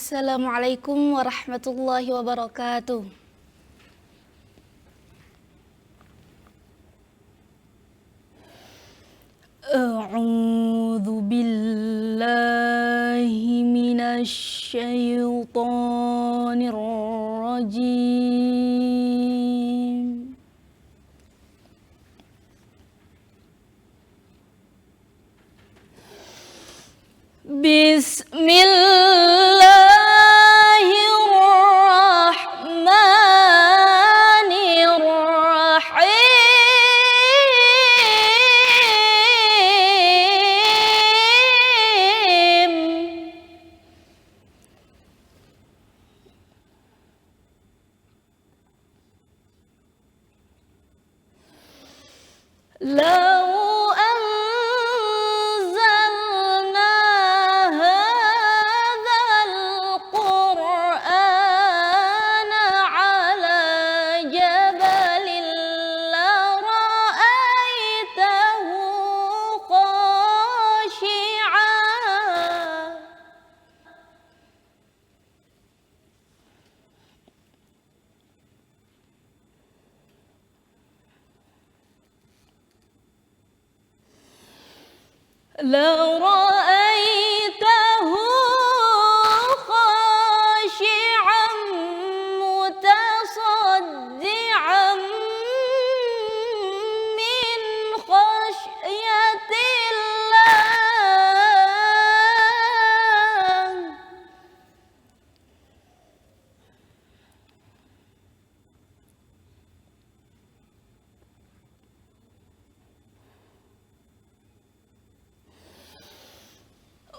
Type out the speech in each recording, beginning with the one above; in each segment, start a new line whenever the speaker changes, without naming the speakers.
Assalamualaikum warahmatullahi wabarakatuh. A'udzu billahi minasy syaithanir rajim. Bismillahirrahmanirrahim. لو أنزلنا هذا القرآن على جبل لرأيته خاشعا لرأيته خاشعا متصدعا من خشية الله.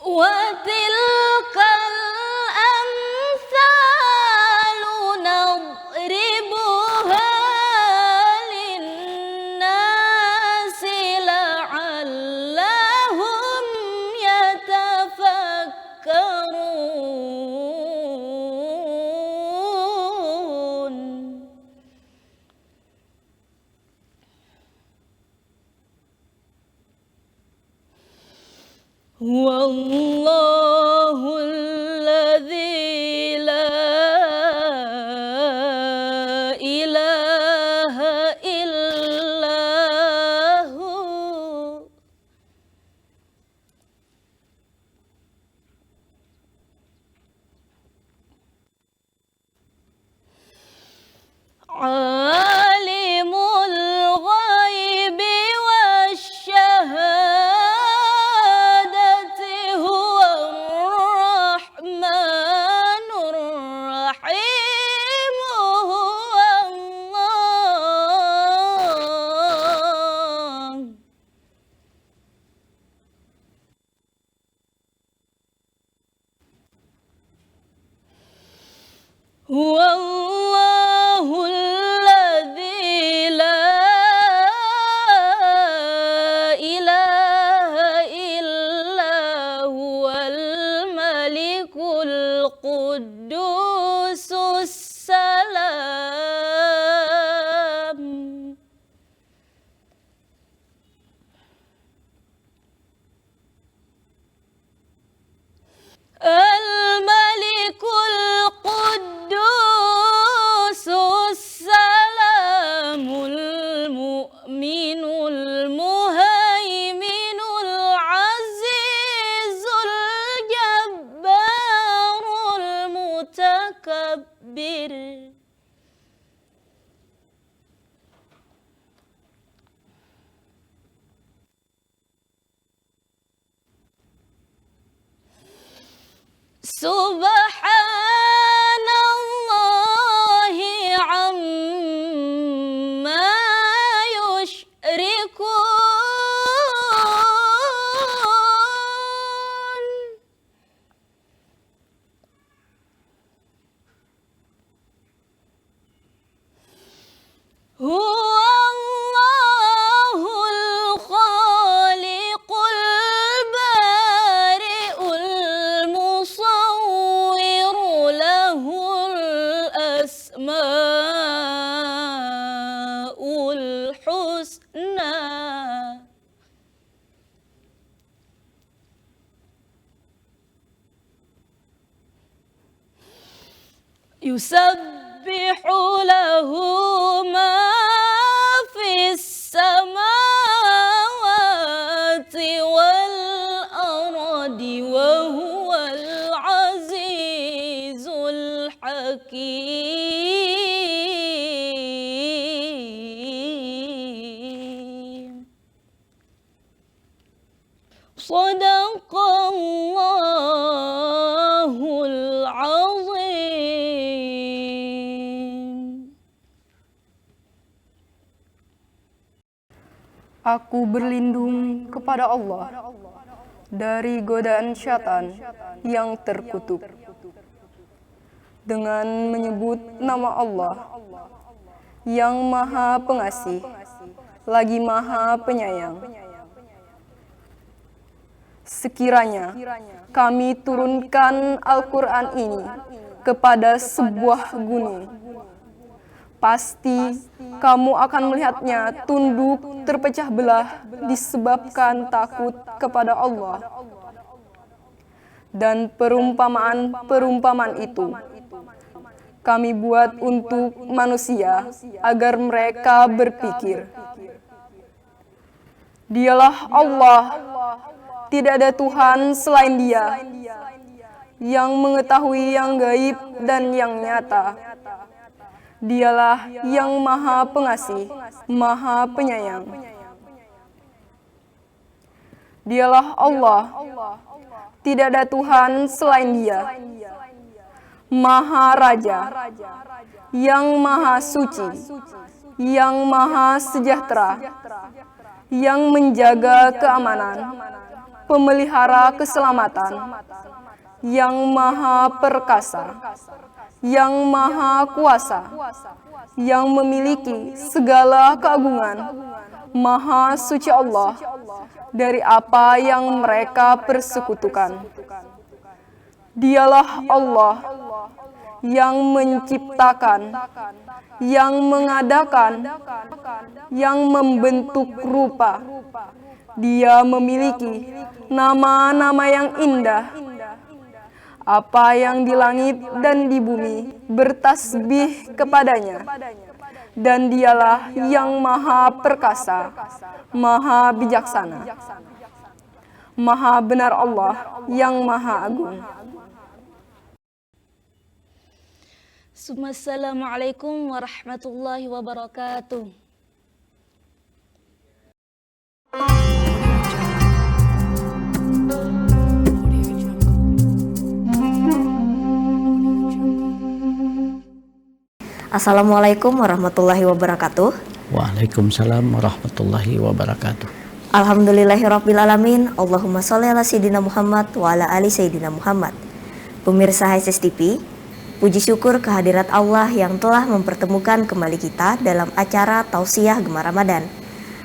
وتلك الأمثال نضربها للناس لعلهم يتفكرون. هو الله الذي لا إله إلا هو عالم الغيب والشهادة هو الرحمن الرحيم. هو الله. هو الله الذي لا إله إلا هو الملك القدوس السلام. الملك القدوس السلام المؤمن المهيمن العزيز الجبار المتكبر. سبحان الله عما يشركون. هو الله الخالق البارئ المصور له الأسماء الحسنى. yusabbihu lahu ma fis samawati wal ardi wa huwal azizul hakim. Shadaqallahul azim.
Aku berlindung kepada Allah dari godaan syaitan yang terkutuk dengan menyebut nama Allah yang Maha Pengasih lagi Maha Penyayang. Sekiranya kami turunkan Al-Quran ini kepada sebuah gunung, pasti kamu akan melihatnya tunduk terpecah belah disebabkan takut kepada Allah. Dan perumpamaan itu kami buat untuk manusia agar mereka berpikir. Dialah Allah, tidak ada Tuhan selain Dia yang mengetahui yang gaib dan yang nyata. Dialah yang Maha Pengasih, Maha Penyayang. Dialah Allah, tidak ada Tuhan selain Dia, Maha Raja, yang Maha Suci, yang Maha Sejahtera, yang menjaga keamanan, pemelihara keselamatan, yang Maha Perkasa, yang Maha Kuasa, yang memiliki segala keagungan. Maha suci Allah dari apa yang mereka persekutukan. Dialah Allah yang menciptakan, yang mengadakan, yang membentuk rupa. Dia memiliki nama-nama yang indah. Apa yang di langit dan di bumi bertasbih kepadanya. Dan Dialah yang Maha Perkasa, Maha Bijaksana. Maha benar Allah yang Maha Agung.
Assalamualaikum warahmatullahi wabarakatuh.
Assalamualaikum warahmatullahi wabarakatuh.
Waalaikumsalam warahmatullahi wabarakatuh.
Alhamdulillahirrabbilalamin. Allahumma sholli ala sayyidina Muhammad wa ala ali sayyidina Muhammad. Pemirsa HSS TV, puji syukur kehadirat Allah yang telah mempertemukan kembali kita dalam acara Tausiah Gemar Ramadan.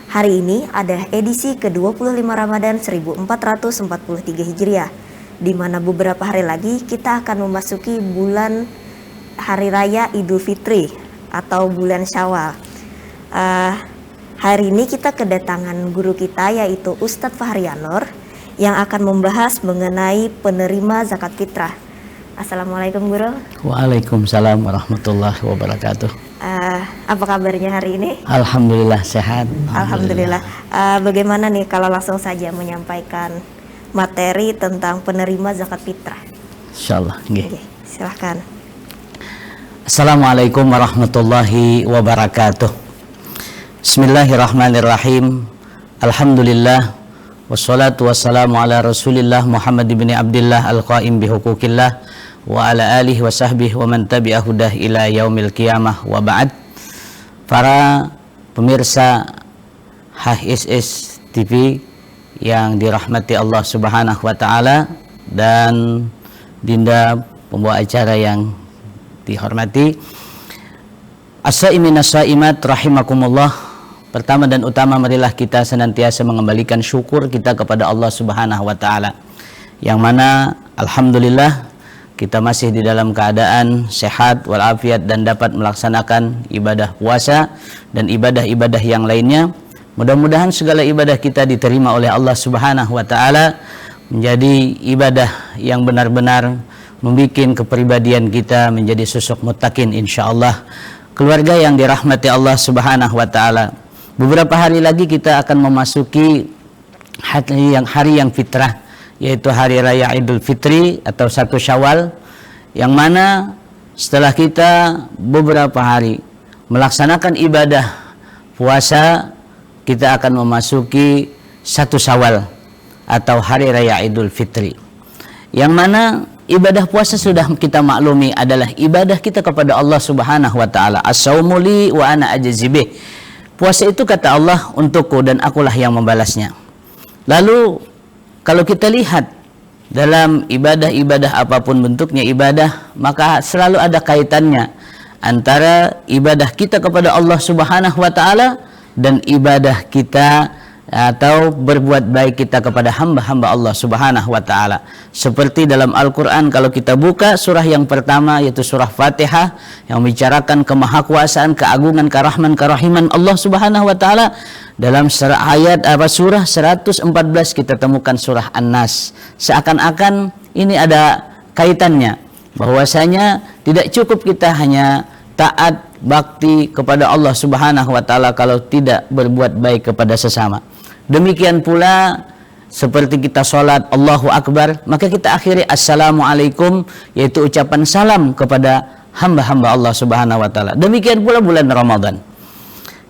Hari ini ada edisi ke-25 Ramadan 1443 Hijriah, di mana beberapa hari lagi kita akan memasuki bulan Hari Raya Idul Fitri atau bulan Syawal. Hari ini kita kedatangan guru kita yaitu Ustadz Fahri Anur yang akan membahas mengenai penerima zakat fitrah. Assalamualaikum guru.
Waalaikumsalam warahmatullahi wabarakatuh.
Apa kabarnya hari ini?
Alhamdulillah sehat.
Alhamdulillah. Bagaimana nih kalau langsung saja menyampaikan materi tentang penerima zakat fitrah?
Insyaallah.
Oke, silahkan.
Assalamualaikum warahmatullahi wabarakatuh. Bismillahirrahmanirrahim. Alhamdulillah wassalatu wassalamu ala Rasulillah Muhammad ibn Abdillah al-qaim bihuquqillah wa ala alihi wa sahbihi wa man tabi'ah hudah ila yaumil qiyamah wa ba'd. Para pemirsa HSS TV yang dirahmati Allah Subhanahu wa taala dan Dinda pembawa acara yang dihormati, as-saimin as-saimat rahimakumullah. Pertama dan utama, marilah kita senantiasa mengembalikan syukur kita kepada Allah Subhanahu wa taala, yang mana alhamdulillah kita masih di dalam keadaan sehat walafiat dan dapat melaksanakan ibadah puasa dan ibadah-ibadah yang lainnya. Mudah-mudahan segala ibadah kita diterima oleh Allah Subhanahu wa taala, menjadi ibadah yang benar-benar membuat kepribadian kita menjadi sosok muttaqin insyaallah. Keluarga yang dirahmati Allah Subhanahu wa taala. Beberapa hari lagi kita akan memasuki hari yang fitrah, yaitu hari raya Idul Fitri atau 1 Syawal, yang mana setelah kita beberapa hari melaksanakan ibadah puasa, kita akan memasuki 1 Syawal atau hari raya Idul Fitri, yang mana ibadah puasa sudah kita maklumi adalah ibadah kita kepada Allah Subhanahu wa taala. As-saumu li wa ana ajzi bih. Puasa itu kata Allah untukku dan akulah yang membalasnya. Lalu kalau kita lihat dalam ibadah-ibadah apapun bentuknya ibadah, maka selalu ada kaitannya antara ibadah kita kepada Allah Subhanahu wa taala dan ibadah kita atau berbuat baik kita kepada hamba-hamba Allah Subhanahu wa taala. Seperti dalam Al-Qur'an, kalau kita buka surah yang pertama yaitu surah Fatihah yang membicarakan kemahakuasaan, keagungan, kerahman, kerahiman Allah Subhanahu wa taala, dalam surah 114 kita temukan surah An-Nas. Seakan-akan ini ada kaitannya, bahwasanya tidak cukup kita hanya taat bakti kepada Allah Subhanahu wa taala kalau tidak berbuat baik kepada sesama. Demikian pula seperti kita sholat Allahu Akbar, maka kita akhiri Assalamualaikum, yaitu ucapan salam kepada hamba-hamba Allah Subhanahu wa taala. Demikian pula bulan Ramadan,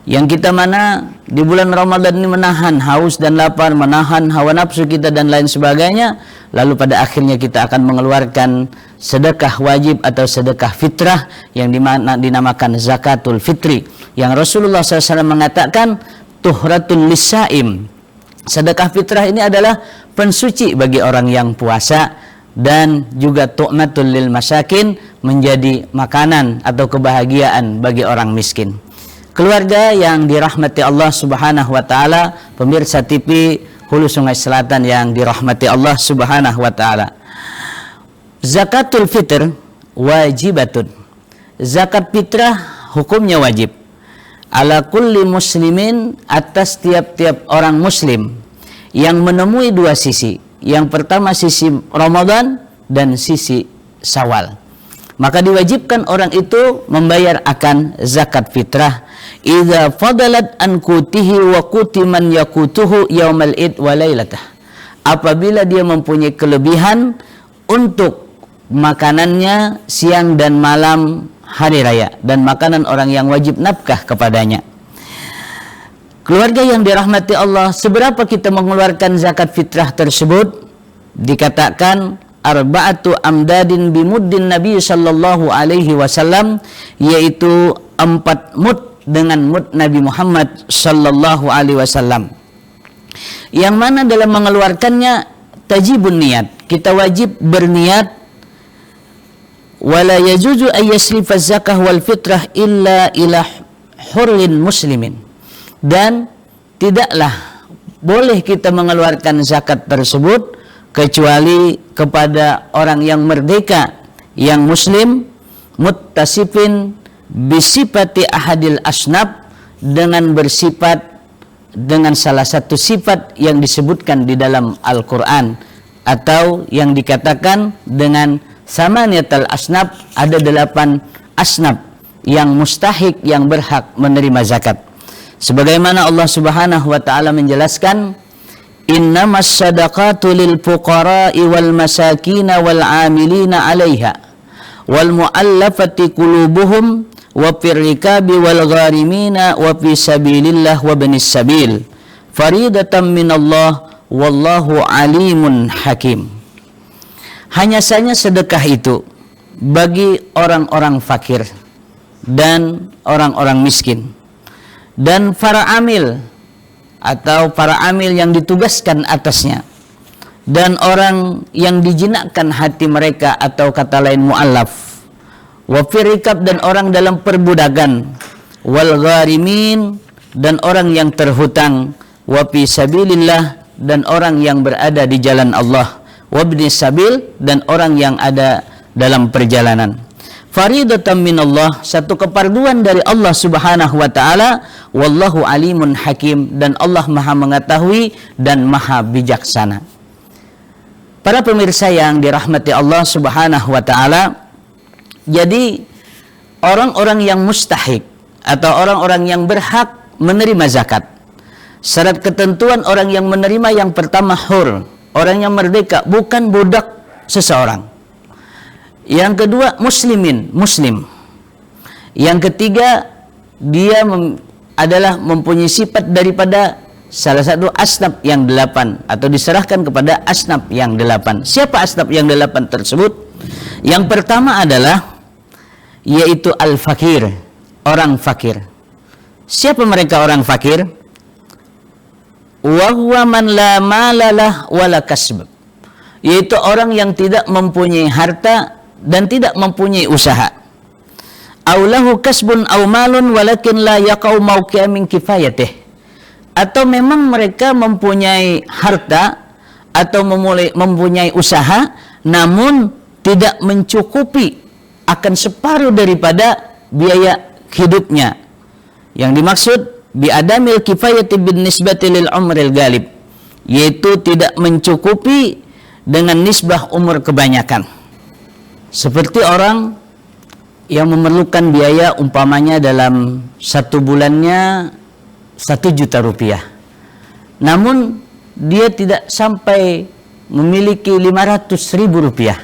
yang kita mana di bulan Ramadan ini menahan haus dan lapar, menahan hawa nafsu kita dan lain sebagainya. Lalu pada akhirnya kita akan mengeluarkan sedekah wajib atau sedekah fitrah yang dinamakan zakatul fitri, yang Rasulullah SAW mengatakan tuhratul lisaim. Sedekah fitrah ini adalah pensuci bagi orang yang puasa dan juga tu'matul lil masakin, menjadi makanan atau kebahagiaan bagi orang miskin. Keluarga yang dirahmati Allah Subhanahu wa taala, pemirsa TV Hulu Sungai Selatan yang dirahmati Allah Subhanahu wa taala. Zakatul fitr wajibatun. Zakat fitrah hukumnya wajib. Ala kulli muslimin, atas tiap-tiap orang muslim yang menemui dua sisi. Yang pertama sisi Ramadan dan sisi Syawal. Maka diwajibkan orang itu membayar akan zakat fitrah. Idza fadalat an qutihi wa quti man yaqutuhu yaumal id wa lailatah. Apabila dia mempunyai kelebihan untuk makanannya siang dan malam hari raya, dan makanan orang yang wajib nafkah kepadanya. Keluarga yang dirahmati Allah, seberapa kita mengeluarkan zakat fitrah tersebut? Dikatakan arba'atu amdadin bimuddin Nabi sallallahu alaihi wasallam, yaitu 4 mud dengan mud Nabi Muhammad sallallahu alaihi wasallam. Yang mana dalam mengeluarkannya tajibun niat, kita wajib berniat. Wala yajuzu ay yasrifa zakah wal fitrah illa ila hurlin muslimin. Dan tidaklah boleh kita mengeluarkan zakat tersebut kecuali kepada orang yang merdeka, yang muslim, muttasifin bisifati ahadil asnab, dengan bersifat dengan salah satu sifat yang disebutkan di dalam Al-Quran, atau yang dikatakan dengan samaniyatal asnab, ada 8 asnab yang mustahik, yang berhak menerima zakat. Sebagaimana Allah Subhanahu wa taala menjelaskan, innamas sadaqatu lil fuqara'i wal masakin wal 'amilina 'alaiha wal mu'allafati qulubuhum wa fir rikabi wal gharimina wa fi sabilillah wa ibnis sabil faridatan minallah wallahu alimun hakim. Hanya saja sedekah itu bagi orang-orang fakir dan orang-orang miskin, dan para amil atau para amil yang ditugaskan atasnya, dan orang yang dijinakkan hati mereka atau kata lain mu'allaf, wa firikab, dan orang dalam perbudakan, wal gharimin, dan orang yang terhutang, wa fi sabilillah, dan orang yang berada di jalan Allah, wa ibnis sabil, dan orang yang ada dalam perjalanan. Faridatan minallah, satu keparduan dari Allah Subhanahu wa taala, wallahu alimun hakim, dan Allah Maha mengetahui dan Maha bijaksana. Para pemirsa yang dirahmati Allah Subhanahu wa taala, jadi orang-orang yang mustahik atau orang-orang yang berhak menerima zakat, syarat ketentuan orang yang menerima yang pertama hur, orang yang merdeka, bukan budak seseorang. Yang kedua muslim. Yang ketiga dia adalah mempunyai sifat daripada salah satu asnaf yang 8 atau diserahkan kepada asnaf yang 8. Siapa asnaf yang 8 tersebut? Yang pertama adalah yaitu al-fakir, orang fakir. Siapa mereka orang fakir? Wa huwa man la malalah wala kasb, yaitu orang yang tidak mempunyai harta dan tidak mempunyai usaha. Aulahu kasbun aw malun walakin la yaqau mauqi'a min kifayatih, atau memang mereka mempunyai harta atau mempunyai usaha namun tidak mencukupi akan separuh daripada biaya hidupnya. Yang dimaksud biadamil kifayati bin nisbati lil umril galib, yaitu tidak mencukupi dengan nisbah umur kebanyakan. Seperti orang yang memerlukan biaya umpamanya dalam 1 bulannya 1 juta rupiah, namun dia tidak sampai memiliki 500.000 rupiah,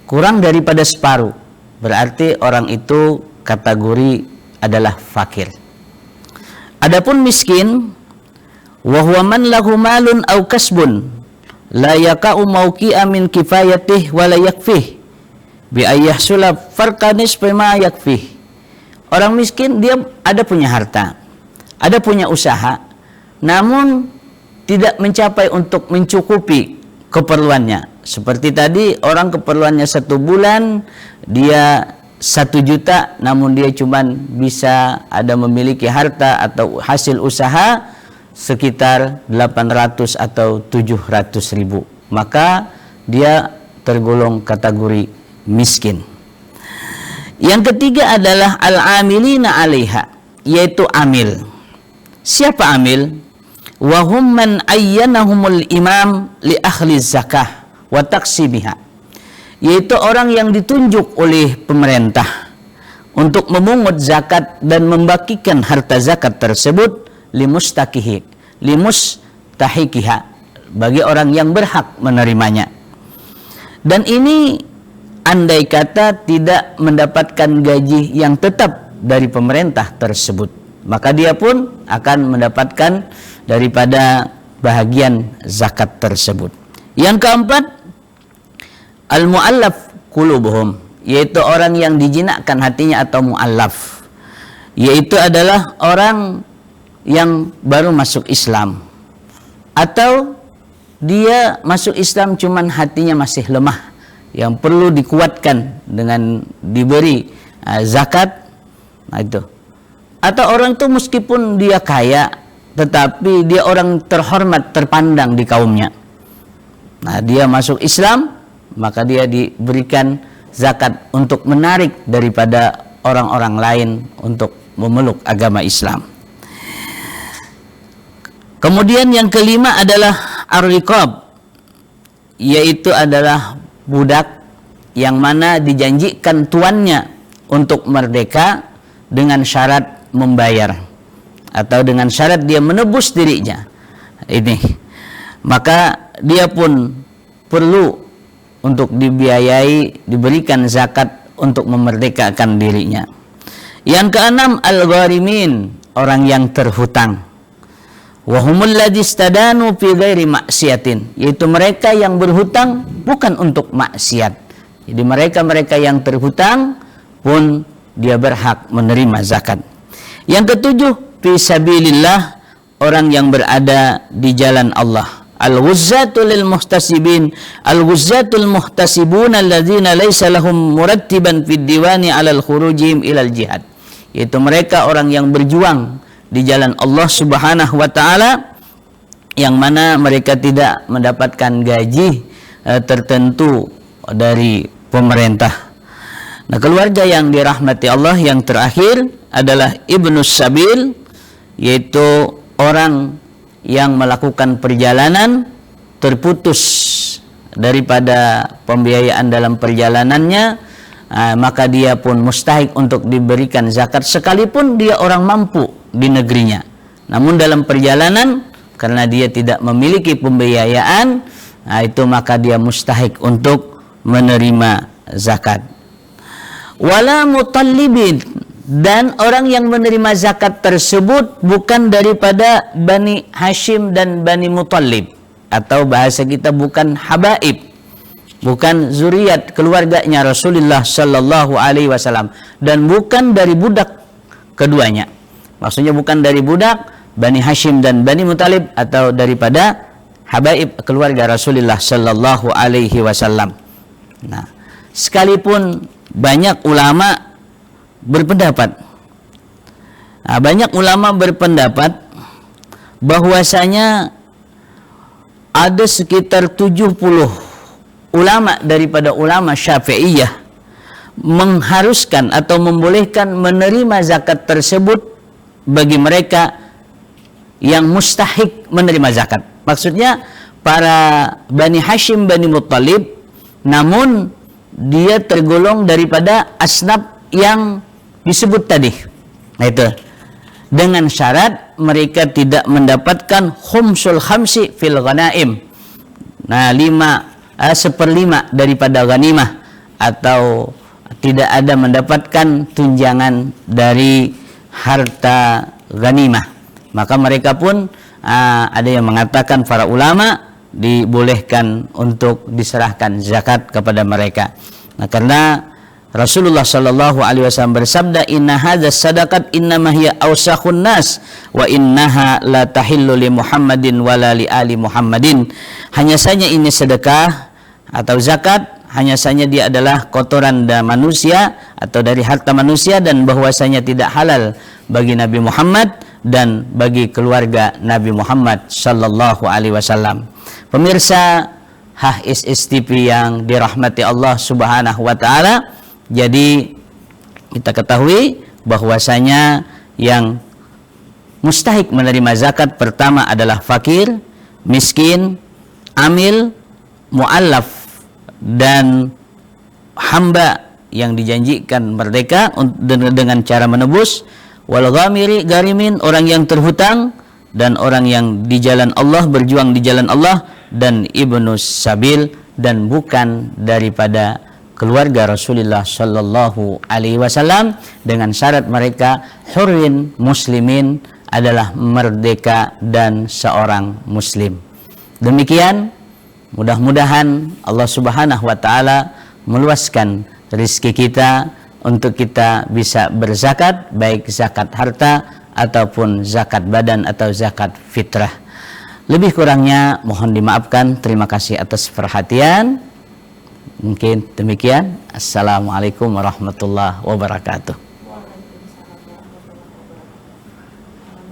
kurang daripada separuh, berarti orang itu kategori adalah fakir. Adapun miskin, wa huwa man lahu malun aw kasbun la yaqa'u mauqi'a min kifayatih wa la yakfih bi ayyahsula farqanis bima yakfih. Orang miskin dia ada punya harta, ada punya usaha, namun tidak mencapai untuk mencukupi keperluannya. Seperti tadi orang keperluannya 1 bulan dia 1 juta, namun dia cuman bisa ada memiliki harta atau hasil usaha sekitar 800 atau 700.000, maka dia tergolong kategori miskin. Yang ketiga adalah al-amilina 'alaiha, yaitu amil. Siapa amil? Wa hum man ayyanahumul imam li ahli zakah wa taqsimiha, yaitu orang yang ditunjuk oleh pemerintah untuk memungut zakat dan membagikan harta zakat tersebut limustahikiha, bagi orang yang berhak menerimanya. Dan ini andai kata tidak mendapatkan gaji yang tetap dari pemerintah tersebut, maka dia pun akan mendapatkan daripada bahagian zakat tersebut. Yang keempat, al-mu'allaf qulubuhum, yaitu orang yang dijinakkan hatinya atau mu'allaf, yaitu adalah orang yang baru masuk Islam atau dia masuk Islam cuman hatinya masih lemah, yang perlu dikuatkan dengan diberi zakat. Nah, itu. Atau orang itu meskipun dia kaya tetapi dia orang terhormat, terpandang di kaumnya. Nah, dia masuk Islam, maka dia diberikan zakat untuk menarik daripada orang-orang lain untuk memeluk agama Islam. Kemudian yang kelima adalah ar-riqab, yaitu adalah budak yang mana dijanjikan tuannya untuk merdeka dengan syarat membayar atau dengan syarat dia menebus dirinya. Ini, maka dia pun perlu untuk dibiayai, diberikan zakat untuk memerdekakan dirinya. Yang keenam, al-gharimin, orang yang terhutang. Wa humul ladzina istadanu fi ghairi maksiatin, yaitu mereka yang berhutang bukan untuk maksiat. Jadi mereka yang terhutang pun dia berhak menerima zakat. Yang ketujuh, fi sabilillah, orang yang berada di jalan Allah. Al-ghuzzatul lil muhtasibin, al-ghuzzatul muhtasibun alladzina laisa lahum murattiban fid diwani 'alal khurujihim ilal jihad, yaitu mereka orang yang berjuang di jalan Allah Subhanahu wa taala, yang mana mereka tidak mendapatkan gaji tertentu dari pemerintah. Nah, keluarga yang dirahmati Allah, yang terakhir adalah ibnus sabil, yaitu orang yang melakukan perjalanan terputus daripada pembiayaan dalam perjalanannya, maka dia pun mustahik untuk diberikan zakat sekalipun dia orang mampu di negerinya. Namun dalam perjalanan karena dia tidak memiliki pembiayaan, itu maka dia mustahik untuk menerima zakat. Wala mutallibin, dan orang yang menerima zakat tersebut bukan daripada Bani Hashim dan Bani Muttalib, atau bahasa kita bukan habaib, bukan zuriat keluarganya Rasulullah Sallallahu Alaihi Wasallam, dan bukan dari budak keduanya. Maksudnya bukan dari budak Bani Hashim dan Bani Muttalib, atau daripada habaib keluarga Rasulullah Sallallahu Alaihi Wasallam. Nah, sekalipun banyak ulama berpendapat, bahwasanya ada sekitar 70 ulama daripada ulama Syafi'iyah mengharuskan atau membolehkan menerima zakat tersebut bagi mereka yang mustahik menerima zakat. Maksudnya para Bani Hashim, Bani Muttalib, namun dia tergolong daripada asnaf yang disebut tadi. Nah itu, dengan syarat mereka tidak mendapatkan khumsul khamsi fil ghanaim. Nah, 1/5 daripada ghanimah, atau tidak ada mendapatkan tunjangan dari harta ghanimah. Maka mereka pun ada yang mengatakan para ulama dibolehkan untuk diserahkan zakat kepada mereka. Nah, karena Rasulullah Shallallahu Alaihi Wasallam bersabda, Inna hadzas sadaqat innama hiya awsakhun nas wa innaha la tahillu li Muhammadin wala li ali Muhammadin. Hanya saja ini sedekah atau zakat, hanya saja dia adalah kotoran manusia atau dari harta manusia, dan bahwasanya tidak halal bagi Nabi Muhammad dan bagi keluarga Nabi Muhammad Shallallahu Alaihi Wasallam. Pemirsa HSS TV yang dirahmati Allah Subhanahu Wa Taala, jadi kita ketahui bahwasanya yang mustahik menerima zakat pertama adalah fakir, miskin, amil, mu'allaf, dan hamba yang dijanjikan merdeka dengan cara menebus, wal ghamiri garimin, orang yang terhutang, dan orang yang di jalan Allah, berjuang di jalan Allah, dan ibnus sabil, dan bukan daripada keluarga Rasulullah Shallallahu Alaihi Wasallam, dengan syarat mereka hurrin muslimin, adalah merdeka dan seorang muslim. Demikian, mudah-mudahan Allah Subhanahu Wa Taala meluaskan rezeki kita untuk kita bisa berzakat, baik zakat harta ataupun zakat badan atau zakat fitrah. Lebih kurangnya mohon dimaafkan. Terima kasih atas perhatian. Mungkin demikian. Assalamualaikum warahmatullahi wabarakatuh.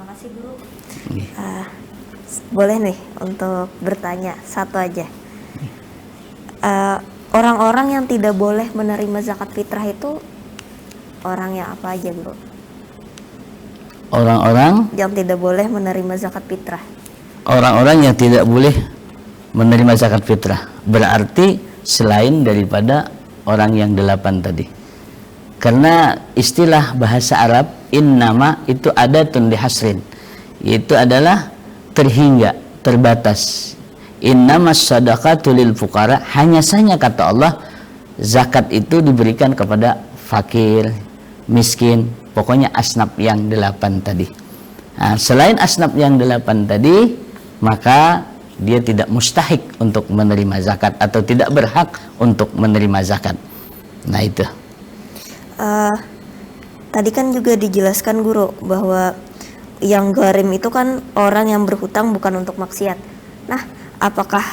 Makasih Guru. Boleh nih untuk bertanya satu aja. Orang-orang yang tidak boleh menerima zakat fitrah itu orang yang apa aja, Guru?
Orang-orang
yang tidak boleh menerima zakat fitrah.
Orang-orang yang tidak boleh menerima zakat fitrah berarti selain daripada orang yang 8 tadi. Karena istilah bahasa Arab innama itu adatun dihasrin, itu adalah terhingga, terbatas. Innamas sadaqatu lil fuqara, hanya saja kata Allah zakat itu diberikan kepada fakir, miskin, pokoknya asnaf yang 8 tadi. Nah, selain asnaf yang 8 tadi, maka dia tidak mustahik untuk menerima zakat atau tidak berhak untuk menerima zakat. Nah itu.
Tadi kan juga dijelaskan Guru bahwa yang gharim itu kan orang yang berhutang bukan untuk maksiat. Nah, apakah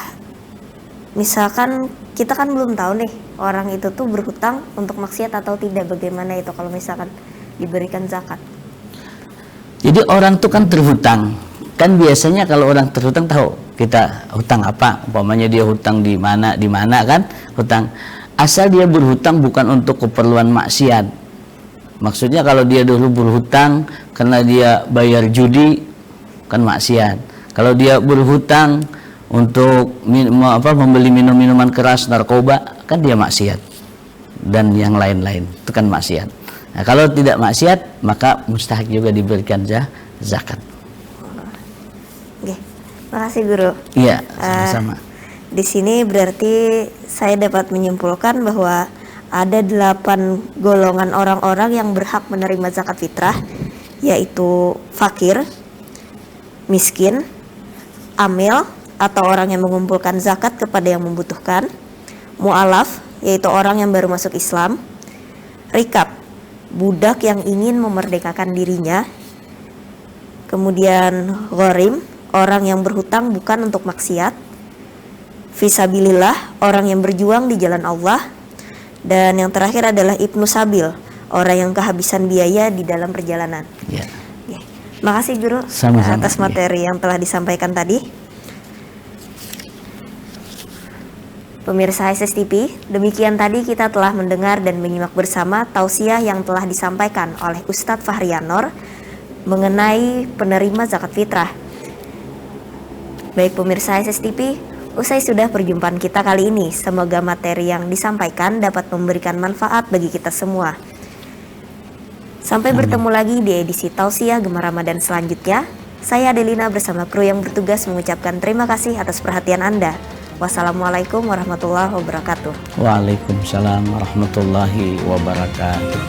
misalkan kita kan belum tahu nih orang itu tuh berhutang untuk maksiat atau tidak, bagaimana itu kalau misalkan diberikan zakat?
Jadi orang tuh kan terhutang. Kan biasanya kalau orang terhutang tahu kita hutang apa, umpamanya dia hutang di mana kan hutang. Asal dia berhutang bukan untuk keperluan maksiat. Maksudnya kalau dia dulu berhutang karena dia bayar judi kan maksiat. Kalau dia berhutang untuk membeli minuman keras, narkoba, kan dia maksiat, dan yang lain-lain itu kan maksiat. Nah, kalau tidak maksiat maka mustahik juga diberikan zakat.
Oke, makasih Guru.
Iya, sama-sama.
Di sini berarti saya dapat menyimpulkan bahwa ada 8 golongan orang-orang yang berhak menerima zakat fitrah, yaitu fakir, miskin, amil atau orang yang mengumpulkan zakat kepada yang membutuhkan, mu'alaf yaitu orang yang baru masuk Islam, rikab budak yang ingin memerdekakan dirinya, kemudian gharim orang yang berhutang bukan untuk maksiat, fisabilillah orang yang berjuang di jalan Allah, dan yang terakhir adalah ibnu sabil orang yang kehabisan biaya di dalam perjalanan.
Ya.
Oke. Makasih Guru
Sama-sama.
atas materi yang telah disampaikan tadi. Pemirsa SSTV, demikian tadi kita telah mendengar dan menyimak bersama tausiah yang telah disampaikan oleh Ustadz Fahri Anor mengenai penerima zakat fitrah. Baik pemirsa SSTV, usai sudah perjumpaan kita kali ini, semoga materi yang disampaikan dapat memberikan manfaat bagi kita semua. Sampai bertemu lagi di edisi tausiah Gemar Ramadan selanjutnya. Saya Adelina bersama kru yang bertugas mengucapkan terima kasih atas perhatian Anda. Wassalamualaikum warahmatullahi wabarakatuh.
Waalaikumsalam warahmatullahi wabarakatuh.